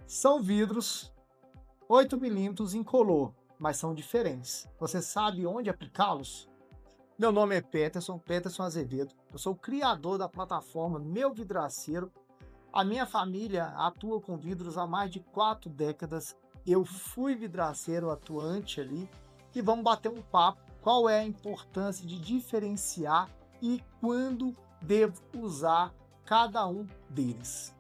São vidros 8 mm incolor, mas são diferentes. Você sabe onde aplicá-los? Meu nome é Peterson Azevedo. Eu sou o criador da plataforma Meu Vidraceiro. A minha família atua com vidros há mais de 4 décadas. Eu fui vidraceiro atuante ali e vamos bater um papo. Qual é a importância de diferenciar e quando devo usar cada um deles?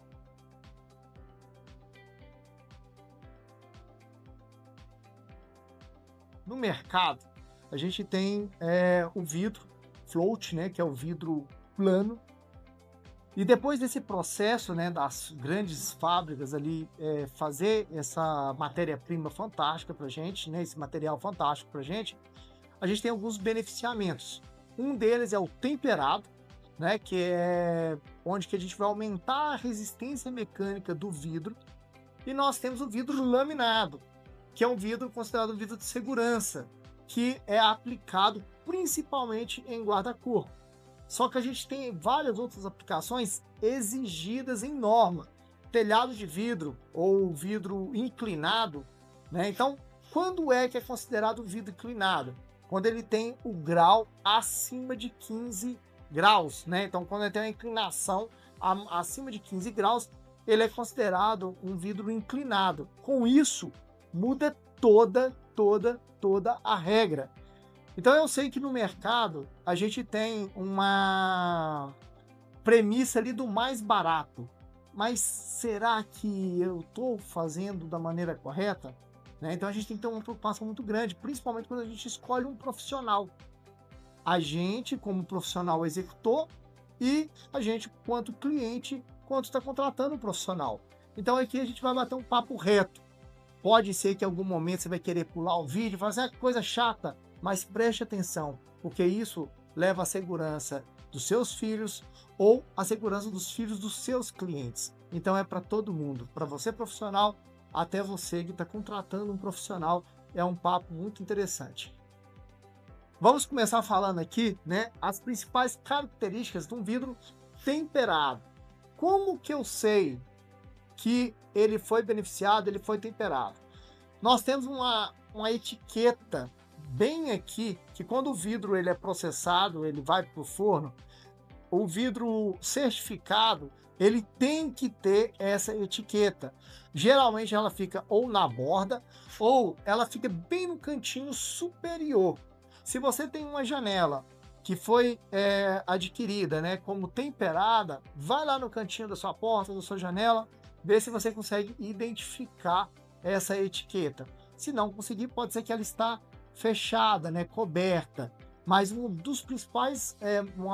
No mercado, a gente tem o vidro float, né, que é o vidro plano. E depois desse processo, né, das grandes fábricas ali, fazer essa matéria-prima fantástica para a gente, né, esse material fantástico para a gente tem alguns beneficiamentos. Um deles é o temperado, né, que é onde que a gente vai aumentar a resistência mecânica do vidro. E nós temos o vidro laminado, que é um vidro considerado um vidro de segurança, que é aplicado principalmente em guarda-corpo. Só que a gente tem várias outras aplicações exigidas em norma, telhado de vidro ou vidro inclinado, né? Então, quando é que é considerado vidro inclinado? Quando ele tem o grau acima de 15 graus, né? Então, quando ele tem uma inclinação acima de 15 graus, ele é considerado um vidro inclinado. Com isso, muda toda a regra. Então eu sei que no mercado a gente tem uma premissa ali do mais barato, mas será que eu estou fazendo da maneira correta? Né? Então a gente tem que ter uma preocupação muito grande, principalmente quando a gente escolhe um profissional. A gente, como profissional executor, e a gente, quanto cliente, quanto está contratando um profissional. Então aqui a gente vai bater um papo reto. Pode ser que em algum momento você vai querer pular o vídeo e falar assim, que coisa chata, mas preste atenção, porque isso leva à segurança dos seus filhos ou à segurança dos filhos dos seus clientes. Então é para todo mundo, para você profissional, até você que está contratando um profissional, é um papo muito interessante. Vamos começar falando aqui, né, as principais características de um vidro temperado. Como que eu sei que ele foi beneficiado, ele foi temperado? Nós temos uma etiqueta bem aqui, que quando o vidro ele é processado, ele vai para o forno, o vidro certificado, ele tem que ter essa etiqueta. Geralmente ela fica ou na borda, ou ela fica bem no cantinho superior. Se você tem uma janela que foi adquirida, né, como temperada, vai lá no cantinho da sua porta, da sua janela, vê se você consegue identificar essa etiqueta. Se não conseguir, pode ser que ela está fechada, né, coberta. Mas uma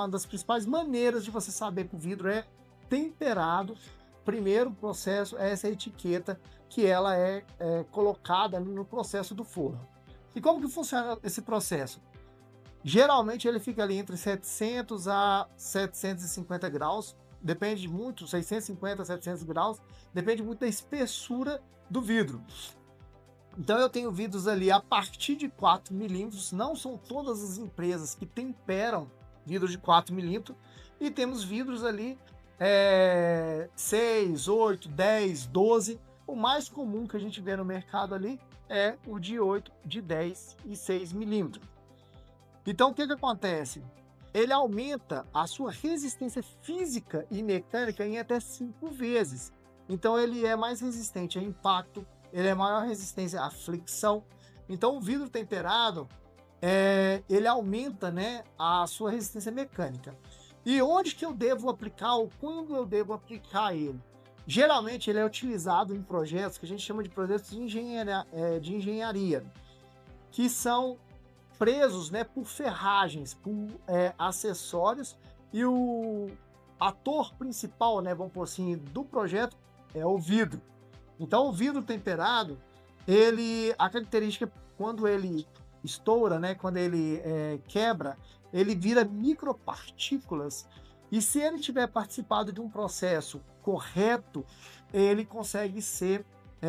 das principais maneiras de você saber que o vidro é temperado, primeiro processo é essa etiqueta que ela é colocada no processo do forno. E como que funciona esse processo? Geralmente ele fica ali entre 700 a 750 graus, depende muito, 650 a 700 graus, depende muito da espessura do vidro. Então eu tenho vidros ali a partir de 4 milímetros, não são todas as empresas que temperam vidro de 4 milímetros, e temos vidros ali 6, 8, 10, 12. O mais comum que a gente vê no mercado ali é o de 8, de 10 e 6 milímetros. Então o que acontece? Ele aumenta a sua resistência física e mecânica em até 5 vezes. Então ele é mais resistente a impacto, ele é maior resistência à fricção. Então o vidro temperado, ele aumenta, né, a sua resistência mecânica. E onde que eu devo aplicar ou quando eu devo aplicar ele? Geralmente ele é utilizado em projetos que a gente chama de projetos de engenharia, que são presos, né, por ferragens, por acessórios, e o ator principal, né, vamos por assim, do projeto é o vidro. Então o vidro temperado, a característica, quando ele estoura, né, quando ele quebra, ele vira micropartículas, e se ele tiver participado de um processo correto, ele consegue ser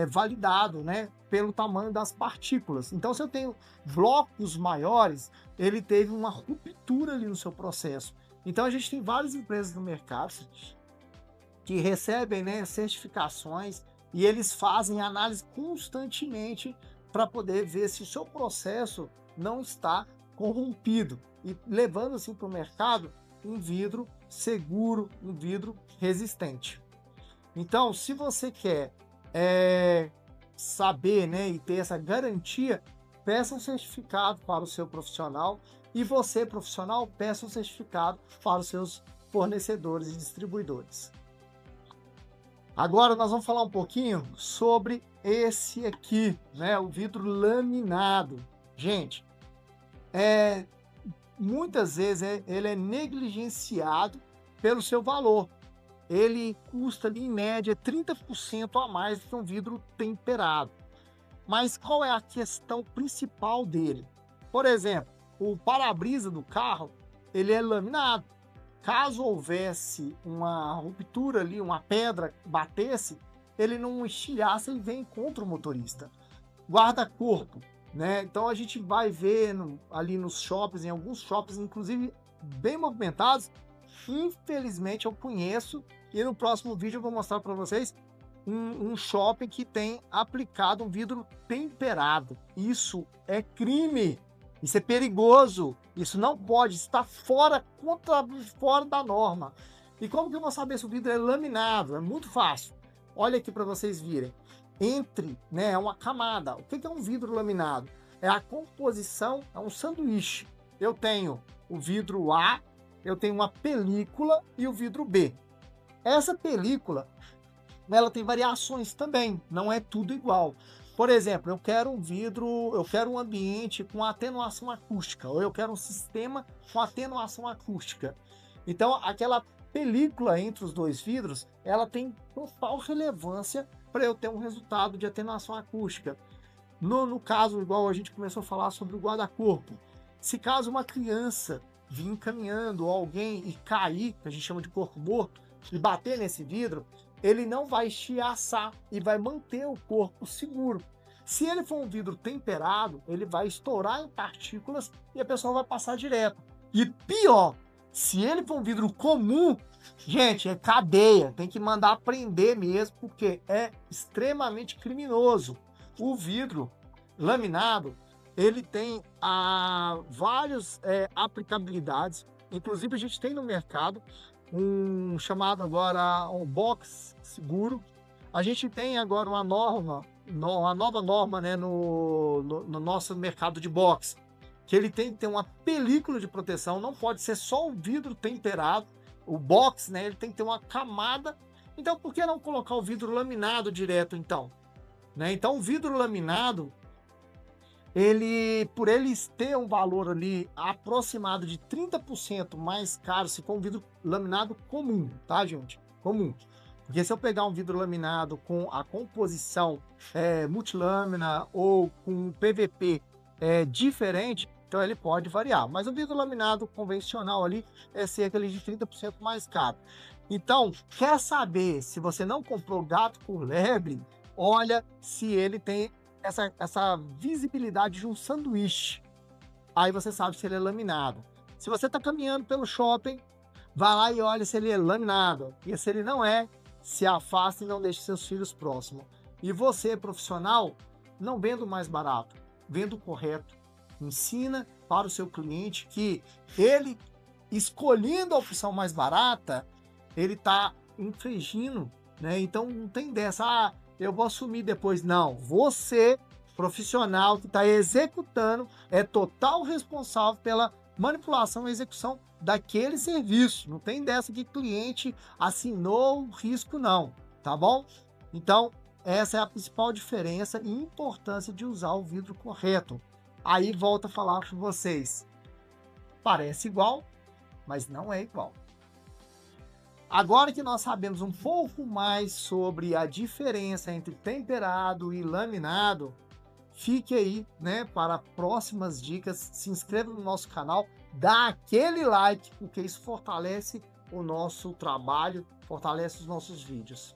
validado, né, pelo tamanho das partículas. Então, se eu tenho blocos maiores, ele teve uma ruptura ali no seu processo. Então, a gente tem várias empresas no mercado que recebem, né, certificações e eles fazem análise constantemente para poder ver se o seu processo não está corrompido e levando assim para o mercado um vidro seguro, um vidro resistente. Então, se você quer saber, né, e ter essa garantia, peça um certificado para o seu profissional e você, profissional, peça um certificado para os seus fornecedores e distribuidores. Agora nós vamos falar um pouquinho sobre esse aqui, né, o vidro laminado. Gente, muitas vezes ele é negligenciado pelo seu valor. Ele custa ali, em média 30% a mais do que um vidro temperado. Mas qual é a questão principal dele? Por exemplo, o para-brisa do carro, ele é laminado. Caso houvesse uma ruptura ali, uma pedra batesse, ele não estilhaça e vem contra o motorista. Guarda-corpo, né? Então a gente vai ver ali nos shoppings, em alguns shoppings, inclusive bem movimentados. Infelizmente eu conheço, e no próximo vídeo eu vou mostrar para vocês um shopping que tem aplicado um vidro temperado. Isso é crime, isso é perigoso, isso não pode, estar fora da norma. E como que eu vou saber se o vidro é laminado? É muito fácil. Olha aqui para vocês virem. Né, uma camada. O que é um vidro laminado? É a composição, é um sanduíche. Eu tenho o vidro A, eu tenho uma película e o vidro B. Essa película, ela tem variações também, não é tudo igual. Por exemplo, eu quero um vidro, eu quero um ambiente com atenuação acústica, ou eu quero um sistema com atenuação acústica. Então, aquela película entre os dois vidros, ela tem total relevância para eu ter um resultado de atenuação acústica. No caso, igual a gente começou a falar sobre o guarda-corpo, se caso uma criança vir caminhando ou alguém e cair, que a gente chama de corpo morto, e bater nesse vidro, ele não vai estilhaçar e vai manter o corpo seguro. Se ele for um vidro temperado, ele vai estourar em partículas e a pessoa vai passar direto. E pior, se ele for um vidro comum, gente, é cadeia, tem que mandar prender mesmo, porque é extremamente criminoso. O vidro laminado, ele tem várias aplicabilidades, inclusive a gente tem no mercado um chamado agora um box seguro. A gente tem agora uma nova norma, né, no nosso mercado de box, que ele tem que ter uma película de proteção, não pode ser só o vidro temperado. O box, né, ele tem que ter uma camada. Então, por que não colocar o vidro laminado direto, então? Né? Então, o vidro laminado, por ele ter um valor ali aproximado de 30% mais caro se for um vidro laminado comum, tá, gente? Comum. Porque se eu pegar um vidro laminado com a composição multilâmina ou com PVP diferente, então ele pode variar. Mas o vidro laminado convencional ali é cerca de 30% mais caro. Então, quer saber se você não comprou gato por lebre? Olha se ele tem essa visibilidade de um sanduíche. Aí você sabe se ele é laminado. Se você está caminhando pelo shopping, vá lá e olha se ele é laminado. E se ele não é, se afaste e não deixe seus filhos próximos. E você, profissional, não venda o mais barato, venda o correto. Ensina para o seu cliente que ele, escolhendo a opção mais barata, ele está infringindo, né? Então não tem dessa, eu vou assumir depois. Não, você, profissional que está executando, é total responsável pela manipulação e execução daquele serviço. Não tem dessa que cliente assinou o risco, não, tá bom? Então, essa é a principal diferença e importância de usar o vidro correto. Aí volto a falar para vocês. Parece igual, mas não é igual. Agora que nós sabemos um pouco mais sobre a diferença entre temperado e laminado, fique aí, né, para próximas dicas. Se inscreva no nosso canal, dá aquele like, porque isso fortalece o nosso trabalho, fortalece os nossos vídeos.